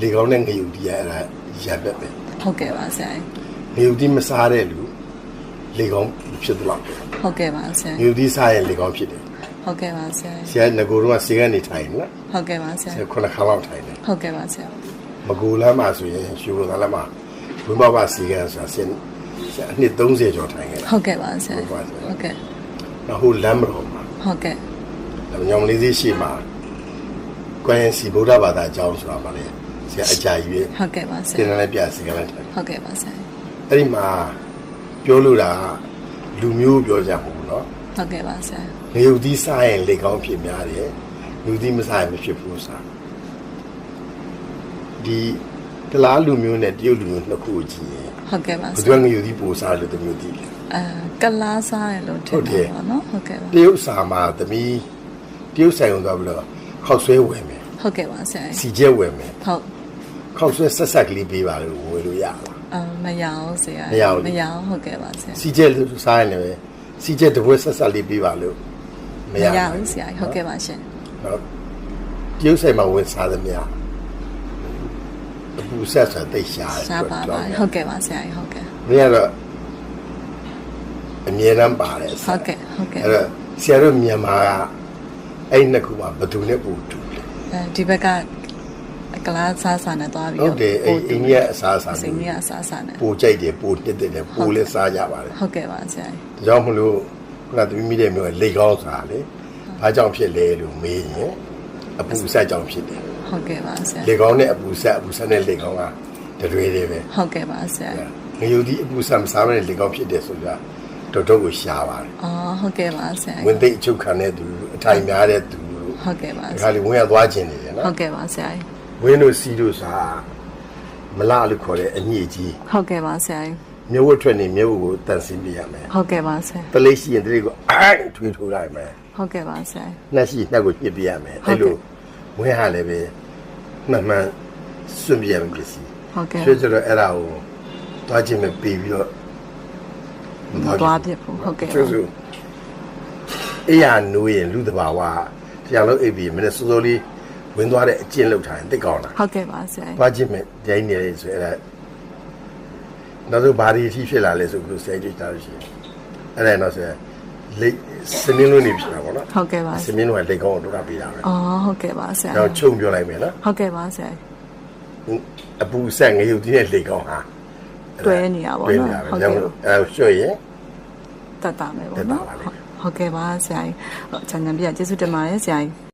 လေကောင်းတဲ့ငရုတ်တီးရအဲ့ဒါရတတ်တယ် ဟုတ်ကဲ့ပါဆရာ ငရုတ်တီးမစားတဲ့လူလေကောင်းဖြစ်တော့တယ် ဟုတ်ကဲ့ပါဆရာ ငရုတ်တီးစားရင်လေကောင်းဖြစ်တယ် ဟုတ်ကဲ့ပါဆရာ ဆရာငကိုတော့စေကနေထိုင်နော် ဟုတ်ကဲ့ပါဆရာ ဆရာခုနခါလောက်ထိုင်တယ် ဟုတ်ကဲ့ပါဆရာ မကူလမ်းမှာဆိုရင်ရှူလို့လမ်းမှာဘုံဘစီကန်ဆိုတာဆရာနှစ်30ကျော်ထိုင်ခဲ့တာ ဟုတ်ကဲ့ပါဆရာဟုတ်ကဲ့ ဟိုလမ်းမတော်မှာ ဟုတ်ကဲ့ ညောင်လေးသေးရှိမှာကွမ်စီဗုဒ္ဓဘာသာအကြောင်းဆိုတာပါလေဆရာအကြာကြီး ဟုတ်ကဲ့ပါဆရာ တင်လည်းပြစီကန်လည်းထိုင် ဟုတ်ကဲ့ပါဆရာ အဲ့ဒီမှာပြောလို့တာလူမျိုးပြောကြဘူးเนาะ ဟုတ်ကဲ့ပါဆရာ ငရုတ်သီးစားရင်လေကောင်းဖြစ်များတယ်လူသီးမစားရင်မဖြစ်ဘူးစားဒီတလားလူမျိုးနဲ့တရုတ်လူမျိုးနှစ်ခုကြည့်ရင် ဟုတ်ကဲ့ပါ ဘယ် ဆ သူ ရာ ကငရုတ်သီးပိုစားလို့တမျိုးသီးလဲ ကလာစားရလို့ထင်တယ်ပေါ့နော်ဟုတ်ကဲ့ပါ တရုတ်စာမှာသမီးတရုတ်ဆိုင်အောင်သွားပြီးတော့ခောက်ဆွဲဝယ်မယ် ဟုတ်ကဲ့ပါဆရာ စီကျဲဝယ်မယ် ဟုတ် ခောက်ဆွဲဆက်ဆက်ကလေးပေးပါလို့ဝယ်လို့ရလား မရအောင်ဆရာမရအောင်ဟုတ်ကဲ့ပါဆရာ စီကျဲလို့စားရင်လည်းစီကျဲတစ်ပွဲဆက်ဆက်လေးပေးပါလို့မရ ဘူးဆရာဟုတ်ကဲ့ပါရှင် နော်တရုတ်ဆိုင်မှာဝင်စားသမျှအပူဆက်ဆက်တိတ်ရှား စားပါပါဟုတ်ကဲ့ပါဆရာဟုတ်ကဲ့ မင်းကတော့အမြဲတမ်းပါတယ် ဟုတ်ကဲ့ဟုတ်ကဲ့ အဲ့တော့ဆရာတို့မြန်မာကအဲ့နှစ်ခုမှာဘယ်သူနဲ့ပူတူလဲ ဒီဘက်ကကလားစားစားနဲ့သွားပြီး ဟုတ်တယ်အိန္ဒိယအစားအစာ စိတ်ရအစားစားနဲ့ ပူကြိုက်တယ်ပူနှစ်တယ်ပူလည်းစားကြပါတယ် ဟုတ်ကဲ့ပါဆရာ ဒါကြောင့်မလို့ခုနသမီးမိတဲ့မျိုးလေကောင်းစားလေဘာကြောင့်ဖြစ်လဲလို့မေးရင်အပူဆက်ကြောင့်ဖြစ်တယ် ဟုတ်ကဲ့ပါဆရာ လေကောင်းနဲ့အပူဆက်နဲ့လေကောင်းကတရွေတွေပဲ ဟုတ်ကဲ့ပါဆရာ ငရုတ်ဒီအပူဆက်မစားမနဲ့လေကောင်းဖြစ်တယ်ဆိုတာတော်တော်ကိုရှားပါတယ် ဟုတ်ကဲ့ပါဆရာ ဝင်သိအချုပ်ခံတဲ့သူအထိုင်များတဲ့သူ ဟုတ်ကဲ့ပါ ဒီခါလေးဝင်ရသွားခြင်းနေတယ်နော် ဟုတ်ကဲ့ပါဆရာ ဝင်းတို့စီးတို့စားမလားလို့ခေါ်တဲ့အညစ်အကြေး ဟုတ်ကဲ့ပါဆရာ မြို့ဝတ်ထွက်နေမြို့ကိုတန်ဆင်းပြရမယ် ဟုတ်ကဲ့ပါဆရာ တလေးရှိရင်တလေးကိုအိုင်းထွေးထိုးလိုက်မယ် ဟုတ်ကဲ့ပါဆရာ နှက်ရှိနှက်ကိုညှစ်ပြရမယ်အဲ့လိုဝင်းဟာလည်းပဲမှန်မှန်စွန့်ပြရမယ်ပစ္စည်း ဟုတ်ကဲ့ ဆိုတော့အဲ့ဒါကိုသွားခြင်းမပြီးပြီးတော့ သွားပြဖို့ဟုတ်ကဲ့ ဆိုဆိုအေးရနိုးရင်လူတဘာဝတရားလုံးအိပ်ပြီးမနေ့စိုးစိုးလေးဝင်သွားတဲ့အကျင့်လောက်ထားရင်သိကောင်းလား ဟုတ်ကဲ့ပါဆရာ သွားခြင်းမဲ့ဒိုင်းနေလေဆိုအဲ့ဒါနောက်ဆုံးဘာဒီအထိဖြစ်လာလဲဆိုလို့ဆဲကြည့်တာလို့ရှိရင်အဲ့ဒါတော့ဆိုလိတ်စမင်းလုံးနေဖြစ်တာပေါ့နော် ဟုတ်ကဲ့ပါ စမင်းလုံးကလိတ်ကောင်းကိုတို့တာပေးတာပဲ ဟုတ်ကဲ့ပါဆရာ တော့ချုံပြောလိုက်မယ်နော် ဟုတ်ကဲ့ပါဆရာ အပူဆက်ငရုတ်ဒီနဲ့လိတ်ကောင်းဟာ တွဲနေတာပေါ့နော် ဟုတ်ကဲ့အဲ့ရွှေ့ရင် တတ်တာမယ်ပေါ့နော်ဟုတ်ကဲ့ပါဆရာကြီးချန်ချန်ပြကျေးဇူးတင်ပါတယ်ဆရာကြီး